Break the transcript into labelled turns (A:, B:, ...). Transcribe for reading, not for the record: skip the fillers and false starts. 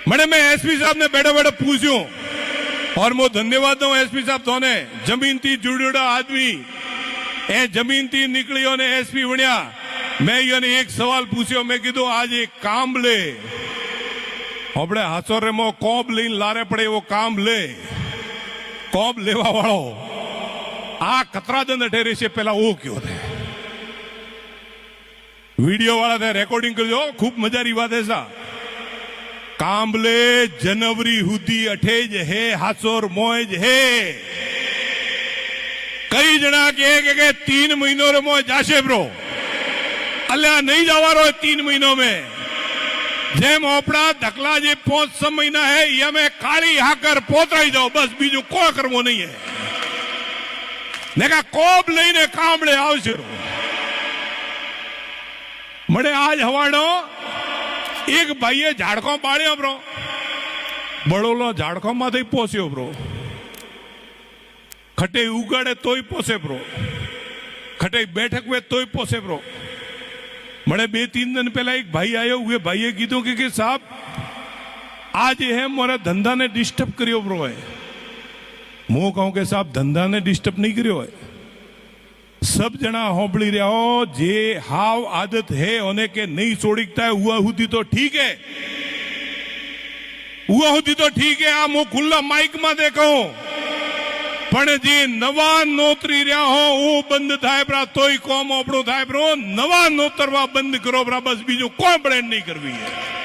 A: मैंने मैं एसपी साहब ने बैठे बैठे पूछूं और मैं धन्यवाद दूं एसपी साहब थोने जमीन थी जुड़ेड़ा आदमी ए जमीन थी निकलियो ने एसपी बन्या मैं योने एक सवाल पूछ्यो मैं कीधु आज एक काम ले આપણે હાસોરેમાં કોબ લઈને લારે પડે એવો કામ લે કોબ લેવા વાળો આ કતરાદંડ અઠેરે છે પેલા ઓ કયો છે વિડીયો વાળા તે રેકોર્ડિંગ કરજો ખૂબ મજાની વાત છે સા કાંબલે જનવરી સુધી અઠેજ હે હાસોર મોજ હે કઈ જણા કે 3 મહિનો રે મોજ જાશે બ્રો અલ્યા નહીં જવાનો 3 મહિનો में જેમ આપણા ધકલા જે 5-6 મહિના है ये में काली हाकर पोतराई जाओ बस बीजू कोई करवो नहीं है नेका कोब लईने कांबळे आवशे मळे आज हवाडो एक भाईए झाड़को पाड्यो ब्रो बड़ोलो झाड़को माथी पोस्यो ब्रो खटे उगाड़े तोय पोसे ब्रो खटे बैठक में तोय पोसे ब्रो मैंने 2-3 दिन पहला एक भाई आयो हुए भाई कीधु कि साहब आज है मोरा धंधा ने डिस्टर्ब करियो ब्रो है मु कहूं कि साहब धंधा ने डिस्टर्ब नहीं करियो है सब जना होबड़ी रहा हो जे हाव आदत है होने के नहीं सोड़ीकता है हुआ हुदी तो ठीक है हुआ हुदी तो ठीक है आ मु खुला माइक में देखो पण जे नवा नोतरी रहा हो वो बंद थाय प्रा तोय कोम आपणो थाय प्रो नवा नोतरवा बंद करो प्रा बस बीजू कोई ब्लेंड नहीं करवी है।